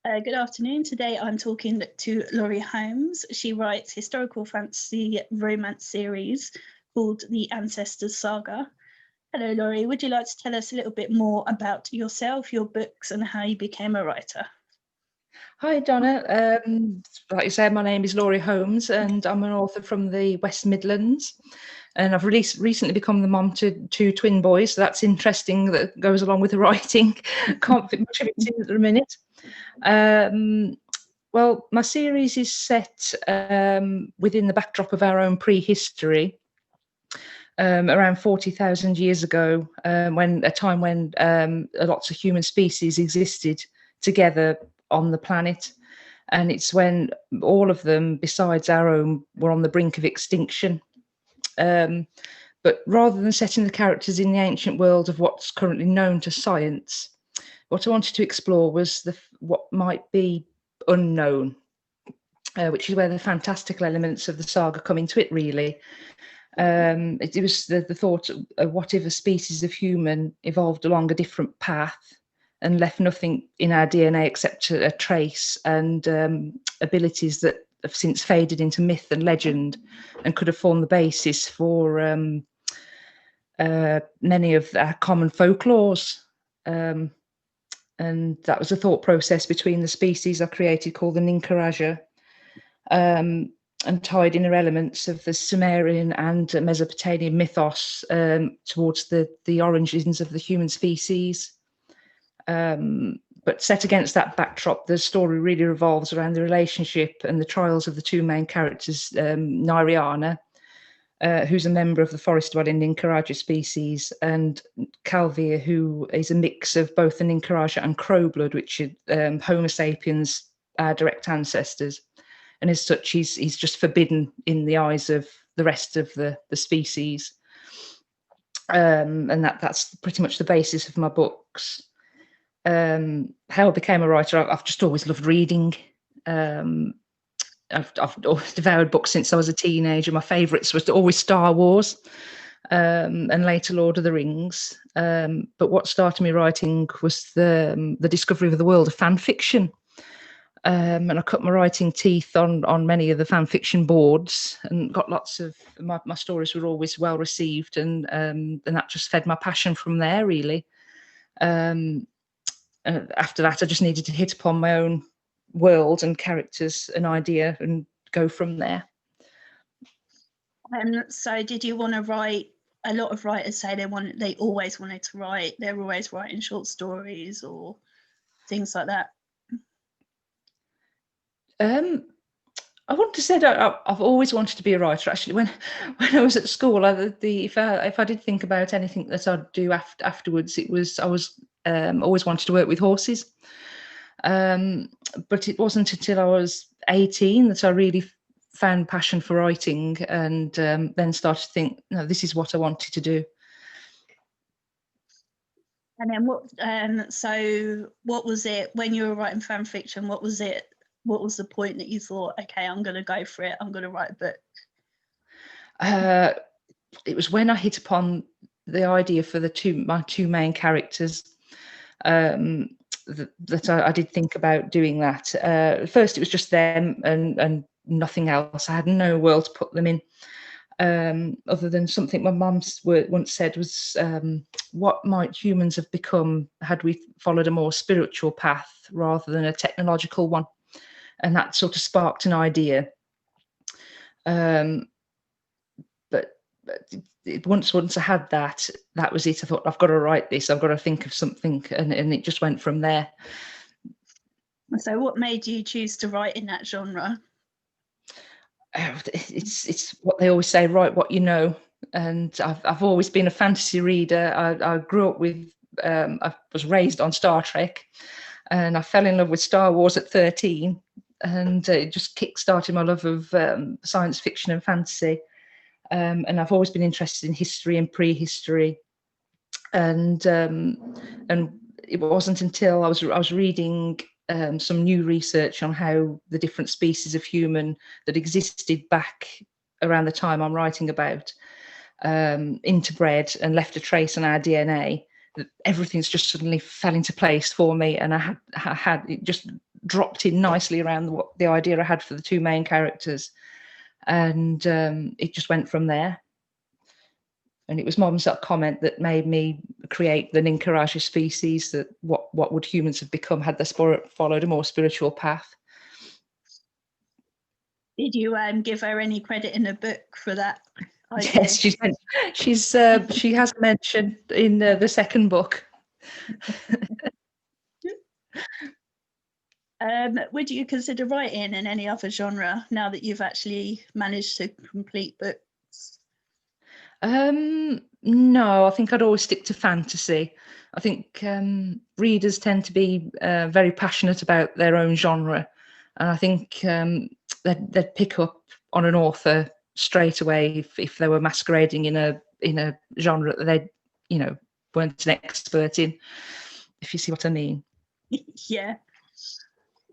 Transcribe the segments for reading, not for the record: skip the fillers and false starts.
Good afternoon. Today I'm talking to Laurie Holmes. She writes historical fantasy romance series called The Ancestors Saga. Hello, Laurie. Would you like to tell us a little bit more about yourself, your books, and how you became a writer? Hi, Donna. Like you said, my name is Laurie Holmes, and I'm an author from the West Midlands. And I've recently become the mum to two twin boys. So that's interesting. That goes along with the writing. Can't fit much of it in at the minute. Well, my series is set within the backdrop of our own prehistory, around 40,000 years ago, when a time when lots of human species existed together on the planet. And it's when all of them, besides our own, were on the brink of extinction. But rather than setting the characters in the ancient world of what's currently known to science, what I wanted to explore was what might be unknown, which is where the fantastical elements of the saga come into it, really. It was the thought of what if a species of human evolved along a different path and left nothing in our DNA except a trace and abilities that have since faded into myth and legend and could have formed the basis for many of our common folklores. And that was a thought process between the species I created called the Ninkaraja, and tied inner elements of the Sumerian and Mesopotamian mythos towards the origins of the human species. But set against that backdrop, the story really revolves around the relationship and the trials of the two main characters, Nyriana, who's a member of the forest-dwelling Ninkaraja species, and Calvia, who is a mix of both the Ninkaraja and Crow blood, which are Homo sapiens, our direct ancestors. And as such, he's just forbidden in the eyes of the rest of the species. And that's pretty much the basis of my books. How I became a writer, I've just always loved reading. I've devoured books since I was a teenager. My favourites was always Star Wars, and later Lord of the Rings. But what started me writing was the discovery of the world of fan fiction. And I cut my writing teeth on many of the fan fiction boards and got lots of my stories were always well received, and that just fed my passion from there, really. And after that, I just needed to hit upon my own world and characters and idea and go from there. So did you want to write? A lot of writers say they always wanted to write. They're always writing short stories or things like that. I want to say that I've always wanted to be a writer. Actually, when I was at school, if I did think about anything that I'd do afterwards, I was always wanted to work with horses. But it wasn't until I was 18 that I really found passion for writing, and then started to think, no, this is what I wanted to do. And then so what was it when you were writing fan fiction? What was it? What was the point that you thought, okay, I'm going to go for it, I'm going to write a book? It was when I hit upon the idea for my two main characters, that I did think about doing that. First, it was just them and nothing else. I had no world to put them in, other than something my mum once said was, what might humans have become had we followed a more spiritual path rather than a technological one? And that sort of sparked an idea. But once I had that was it. I thought, I've got to write this. I've got to think of something, and it just went from there. So, what made you choose to write in that genre? It's what they always say: write what you know. And I've always been a fantasy reader. I grew up with. I was raised on Star Trek, and I fell in love with Star Wars at 13. And it just kick-started my love of science fiction and fantasy. And I've always been interested in history and prehistory. And it wasn't until I was reading some new research on how the different species of human that existed back around the time I'm writing about interbred and left a trace on our DNA, that everything's just suddenly fell into place for me. And I had it just dropped in nicely around what the idea I had for the two main characters, and it just went from there. And it was Mum's comment that made me create the Ninkaraja species, that what would humans have become had they followed a more spiritual path. Did you give her any credit in the book for that idea? Yes, she has mentioned in the second book. Would you consider writing in any other genre now that you've actually managed to complete books? No, I think I'd always stick to fantasy. I think readers tend to be very passionate about their own genre, and I think they'd pick up on an author straight away if they were masquerading in a genre that they, weren't an expert in. If you see what I mean. Yeah.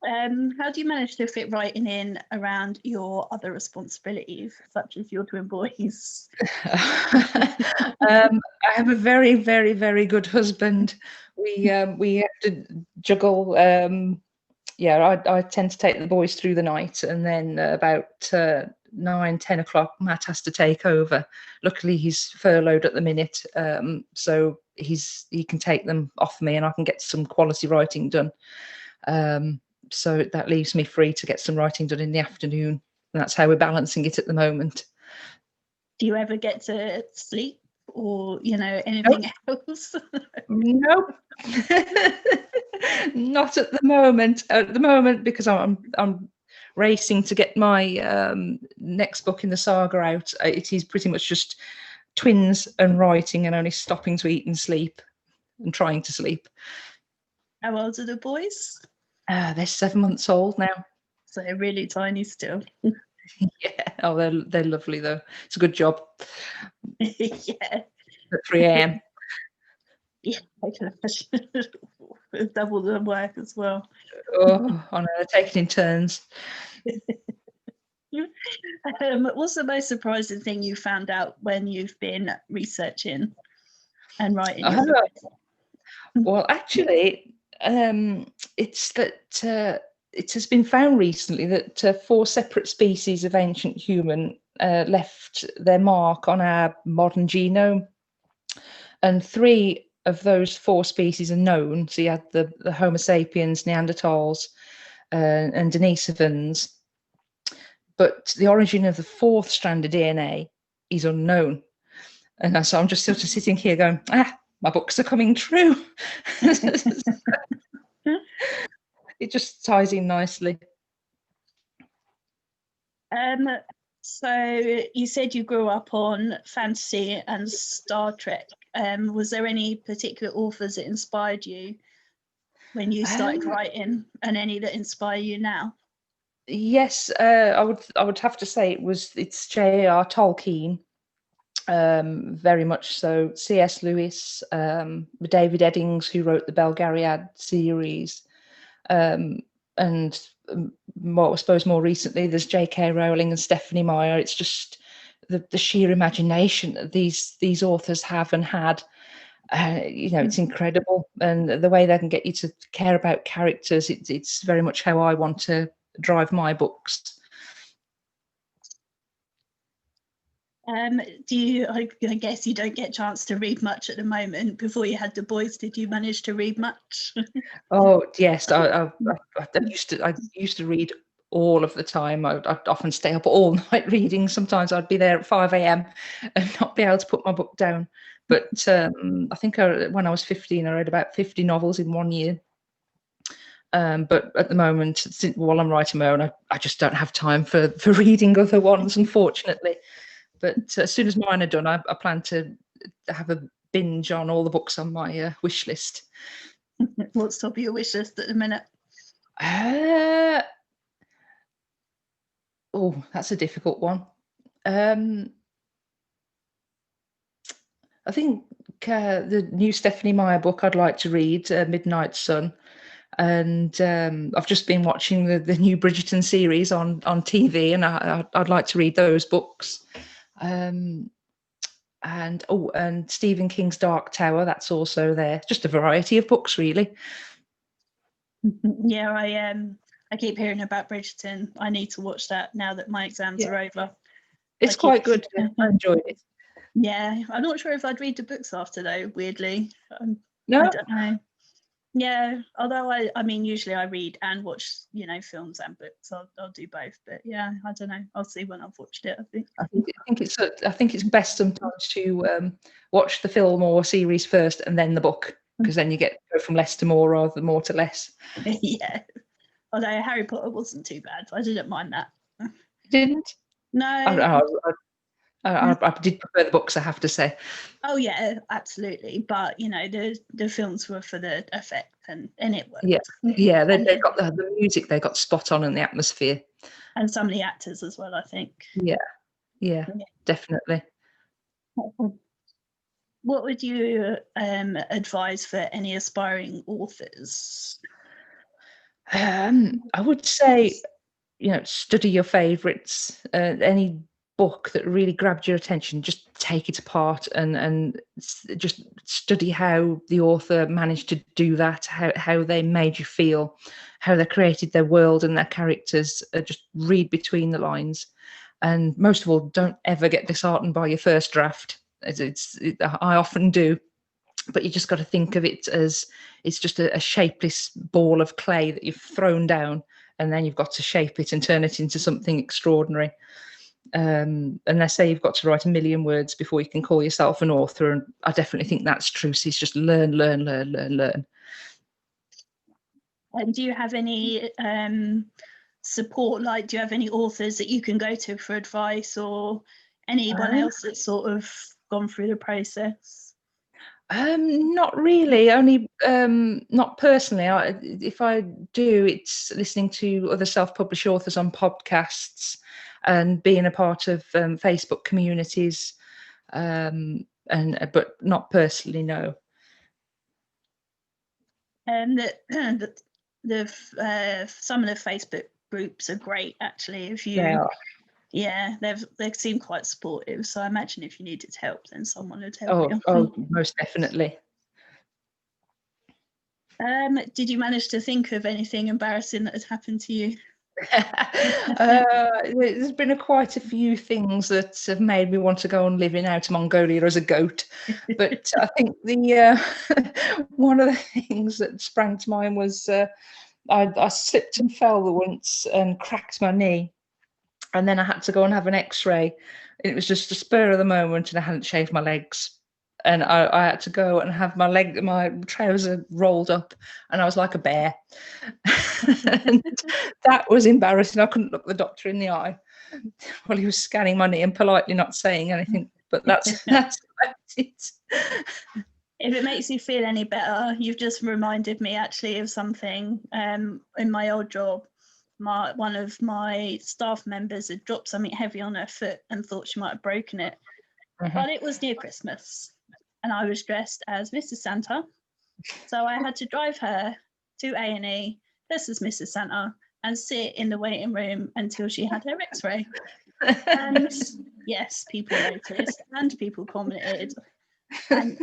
How do you manage to fit writing in around your other responsibilities, such as your twin boys? I have a very, very, very good husband. We have to juggle. I tend to take the boys through the night, and then about 9-10 o'clock, Matt has to take over. Luckily, he's furloughed at the minute, so he can take them off me, and I can get some quality writing done. So that leaves me free to get some writing done in the afternoon. And that's how we're balancing it at the moment. Do you ever get to sleep or, anything else? Nope. Not at the moment. At the moment, because I'm racing to get my next book in the saga out. It is pretty much just twins and writing, and only stopping to eat and sleep and trying to sleep. How old are the boys? They're 7 months old now. So they're really tiny still. Yeah. Oh, they're lovely though. It's a good job. Yeah. At 3 a.m. Yeah, I can imagine. Double the work as well. Oh, I know, they're taking in turns. What's the most surprising thing you found out when you've been researching and writing your book? Well, actually, it's that it has been found recently that 4 separate species of ancient human left their mark on our modern genome, and 3 of those 4 species are known. So you had the Homo sapiens, Neanderthals, and Denisovans, but the origin of the 4th strand of DNA is unknown. And so I'm just sort of sitting here going, my books are coming true. It just ties in nicely. So you said you grew up on fantasy and Star Trek. Was there any particular authors that inspired you when you started writing, and any that inspire you now? Yes, I would have to say it's J.R. Tolkien. Very much so. C.S. Lewis, David Eddings, who wrote the Belgariad series, and I suppose more recently there's J.K. Rowling and Stephanie Meyer. It's just the sheer imagination that these authors have and had. It's incredible, and the way they can get you to care about characters. It's very much how I want to drive my books. I guess you don't get a chance to read much at the moment. Before you had the boys, did you manage to read much? Oh yes, I used to read all of the time. I'd often stay up all night reading. Sometimes I'd be there at 5 a.m. and not be able to put my book down. But I think when I was 15, I read about 50 novels in 1 year. But at the moment, while I'm writing my own, I just don't have time for reading other ones, unfortunately. But as soon as mine are done, I plan to have a binge on all the books on my wish list. What's top of your wish list at the minute? Oh, that's a difficult one. I think the new Stephanie Meyer book I'd like to read, Midnight Sun. And I've just been watching the new Bridgerton series on TV, and I'd like to read those books. And Stephen King's Dark Tower, that's also there. Just a variety of books, really. Yeah, I keep hearing about Bridgerton. I need to watch that now that my exams are over. It's quite good. I enjoyed it. Yeah, I'm not sure if I'd read the books after though, weirdly. No? I don't know. Yeah, although I mean, usually I read and watch, films and books. I'll do both, but yeah, I don't know. I'll see when I've watched it, I think. I think it's best sometimes to watch the film or series first and then the book, because then you go from less to more rather than more to less. Yeah. Although Harry Potter wasn't too bad. I didn't mind that. You didn't? No. I did prefer the books, I have to say. Oh yeah, absolutely. But the films were for the effect and it worked. Yeah, they've got the music, they got spot on, and the atmosphere. And some of the actors as well, I think. Yeah, definitely. What would you advise for any aspiring authors? I would say, study your favourites. Any book that really grabbed your attention, just take it apart and just study how the author managed to do that, how they made you feel, how they created their world and their characters. Just read between the lines, and most of all, don't ever get disheartened by your first draft. I often do, but you just got to think of it as it's just a shapeless ball of clay that you've thrown down, and then you've got to shape it and turn it into something extraordinary. And they say you've got to write 1 million words before you can call yourself an author, and I definitely think that's true. So it's just learn. And do you have any support? Like, do you have any authors that you can go to for advice, or anyone else that's sort of gone through the process? Not really, only not personally. If I do, it's listening to other self-published authors on podcasts and being a part of Facebook communities, but not personally, no. And some of the Facebook groups are great, actually. If you, they seem quite supportive. So I imagine if you needed help, then someone would help you. Oh, most definitely. Did you manage to think of anything embarrassing that had happened to you? There's been quite a few things that have made me want to go and live in Outer Mongolia as a goat, but I think one of the things that sprang to mind was I slipped and fell once and cracked my knee, and then I had to go and have an X-ray. It was just a spur of the moment, and I hadn't shaved my legs. And I had to go and have my trouser rolled up, and I was like a bear. And that was embarrassing. I couldn't look the doctor in the eye while he was scanning my knee and politely not saying anything. But that's it. If it makes you feel any better, you've just reminded me actually of something. In my old job, one of my staff members had dropped something heavy on her foot and thought she might have broken it. But it was near Christmas, and I was dressed as Mrs. Santa. So I had to drive her to A&E, this is Mrs. Santa, and sit in the waiting room until she had her X-ray. And yes, people noticed and people commented. And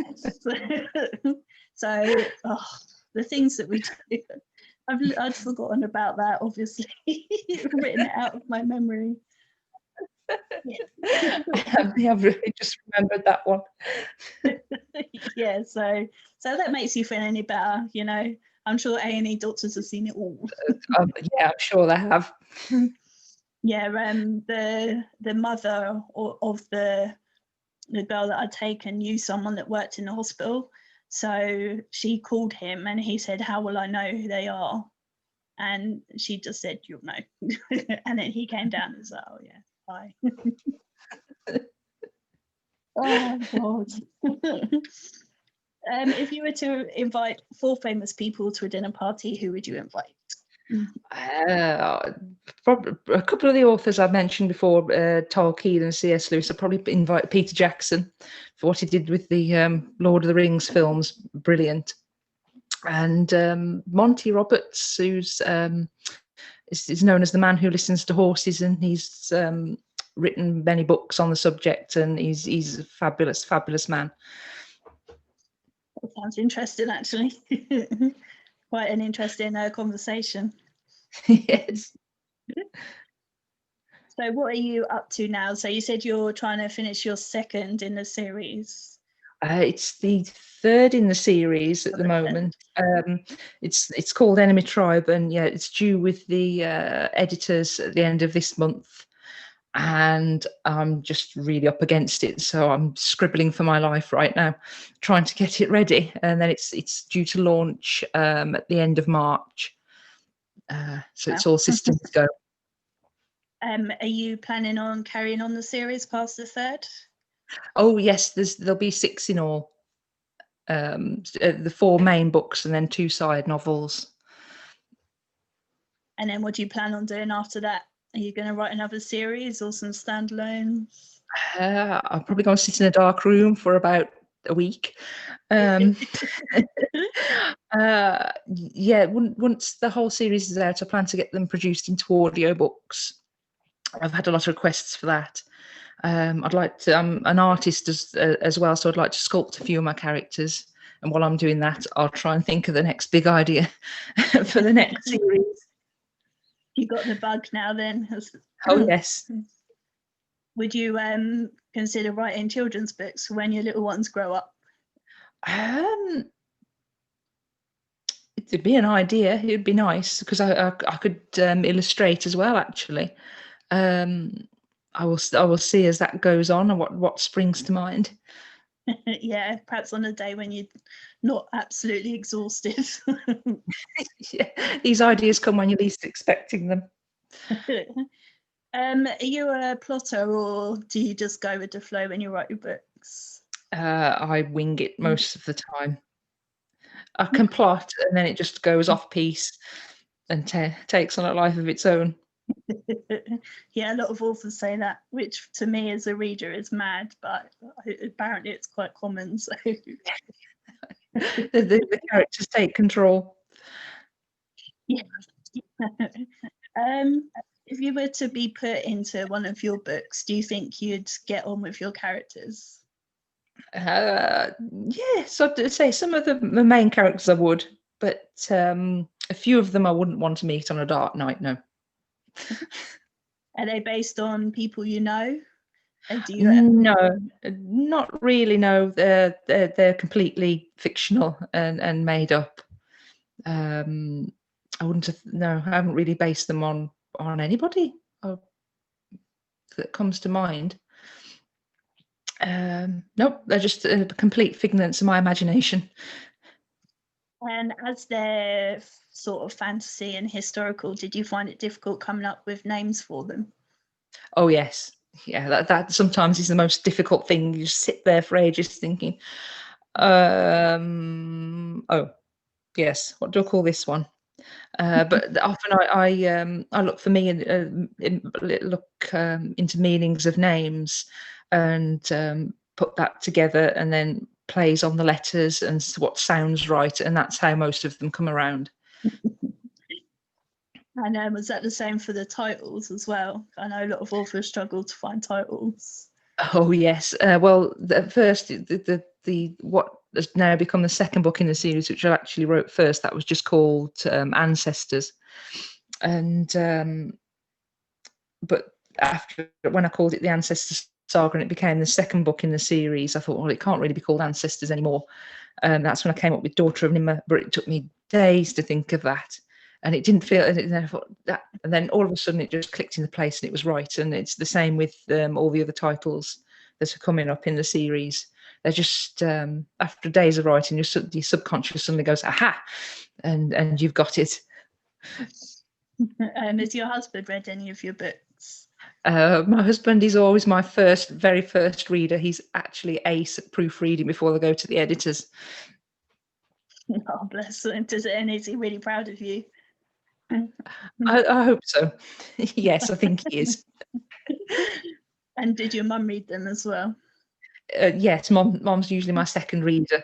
so the things that we do, I'd forgotten about that, obviously. Written it out of my memory. I've really just remembered that one. Yeah, so that makes you feel any better, I'm sure A&E doctors have seen it all. Yeah, I'm sure they have. Yeah, the mother of the girl that I'd taken knew someone that worked in the hospital, so she called him and he said, "How will I know who they are?" And she just said, "You'll know." And then he came down and said, "Oh yeah, bye." Oh God. If you were to invite 4 famous people to a dinner party, who would you invite? Probably a couple of the authors I've mentioned before, Tolkien and C.S. Lewis. I'd probably invite Peter Jackson for what he did with the Lord of the Rings films. Brilliant. And Monty Roberts, who's is known as the man who listens to horses, and he's written many books on the subject, and he's a fabulous man. That sounds interesting, actually. Quite an interesting conversation. Yes. So what are you up to now? So you said you're trying to finish your second in the series. It's the third in the series at the moment. It's called Enemy Tribe, and yeah, it's due with the editors at the end of this month. And I'm just really up against it, so I'm scribbling for my life right now, trying to get it ready. And then it's due to launch at the end of March. So it's all systems go. Are you planning on carrying on the series past the third? Oh yes, there'll be 6 in all. The 4 main books and then 2 side novels. And then what do you plan on doing after that? Are you going to write another series or some standalones? I'm probably going to sit in a dark room for about a week. Yeah, once the whole series is out, I plan to get them produced into audiobooks. I've had a lot of requests for that. I'd like to. I'm an artist as well, so I'd like to sculpt a few of my characters. And while I'm doing that, I'll try and think of the next big idea for the next series. You got the bug now, then? Oh yes. Would you consider writing children's books when your little ones grow up? It'd be an idea. It'd be nice because I could illustrate as well. Actually, I will see as that goes on and what springs to mind. Yeah, perhaps on a day when you're not absolutely exhausted. Yeah, these ideas come when you're least expecting them. Are you a plotter, or do you just go with the flow when you write your books? I wing it most of the time. I can plot, and then it just goes off piece and takes on a life of its own. Yeah, a lot of authors say that, which to me as a reader is mad, but apparently it's quite common. So The characters take control. yeah. If you were to be put into one of your books, do you think you'd get on with your characters? Yes, I'd say some of the main characters I would, but a few of them I wouldn't want to meet on a dark night. No. Are they based on people you know? Do you? No, not really. No, they're completely fictional and made up. I wouldn't have. No, I haven't really based them on anybody that comes to mind. Nope, they're just complete figments of my imagination. And as they're sort of fantasy and historical, did you find it difficult coming up with names for them? Oh yes, yeah. That sometimes is the most difficult thing. You just sit there for ages thinking, oh yes, what do I call this one? But often I look for me and look into meanings of names and put that together and then plays on the letters and what sounds right, and that's how most of them come around. And was that the same for the titles as well? I know a lot of authors struggle to find titles. Oh yes. Well, at first, the what has now become the second book in the series, which I actually wrote first, that was just called Ancestors, and but after when I called it the Ancestors Saga and it became the second book in the series, I thought, well, it can't really be called Ancestors anymore. That's when I came up with Daughter of Nimmer, but it took me days to think of that. And it didn't feel, and I thought that, and then all of a sudden it just clicked into place and it was right. And it's the same with all the other titles that are coming up in the series. They're just after days of writing, your subconscious suddenly goes, aha, and you've got it. Has your husband read any of your books? My husband is always my very first reader. He's actually ace at proofreading before they go to the editors. Oh, bless him. And is he really proud of you? I hope so. Yes, I think he is. And did your mum read them as well? Yes, mom's usually my second reader,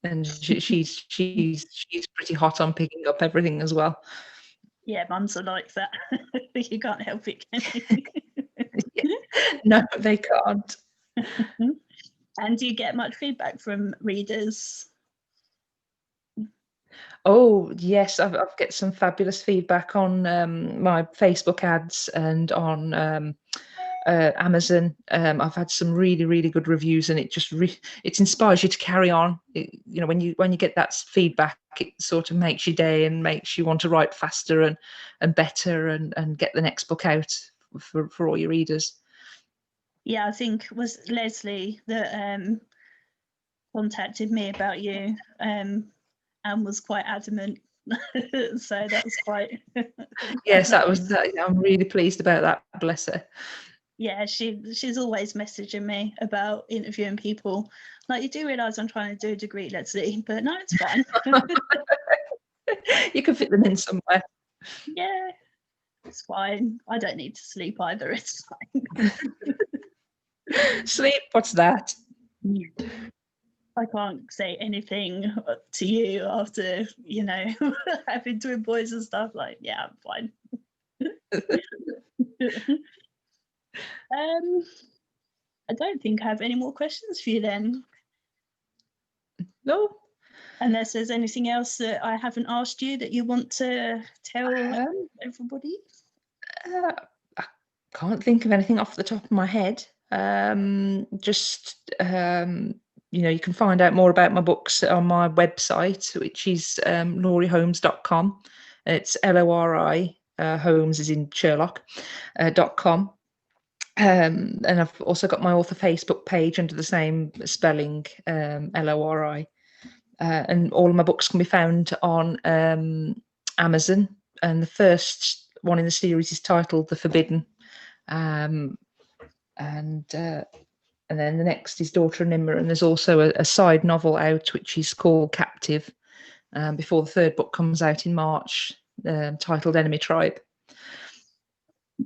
and she's pretty hot on picking up everything as well. Yeah, mums are like that. You can't help it, can you? No, they can't. And do you get much feedback from readers? Oh yes, I've get some fabulous feedback on my Facebook ads and on Amazon. I've had some really good reviews, and it just it inspires you to carry on. When you get that feedback, it sort of makes your day and makes you want to write faster and better and get the next book out for all your readers. Yeah, I think it was Leslie that contacted me about you and was quite adamant. So that was quite Yes, that was nice. that. I'm really pleased about that. Bless her. Yeah, she's always messaging me about interviewing people. Like, you do realise I'm trying to do a degree, Leslie, but no, it's fine. You can fit them in somewhere. Yeah, it's fine. I don't need to sleep either. It's fine. Sleep, what's that? I can't say anything to you after, having twin boys and stuff. Like, yeah, I'm fine. I don't think I have any more questions for you then. No. Unless there's anything else that I haven't asked you that you want to tell everybody. I can't think of anything off the top of my head. You can find out more about my books on my website, which is laurieholmes.com. It's Lori, Holmes is in Sherlock, .com. And I've also got my author Facebook page under the same spelling, Lori. And all of my books can be found on Amazon. And the first one in the series is titled The Forbidden. And then the next is Daughter of Nimmer, and there's also a side novel out which is called Captive, before the third book comes out in March, titled Enemy Tribe.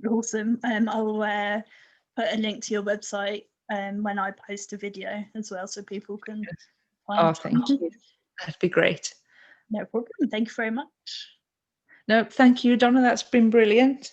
Awesome. I'll put a link to your website when I post a video as well, so people can find. Oh, thank you. That'd be great. No problem. Thank you very much. No, thank you, Donna. That's been brilliant.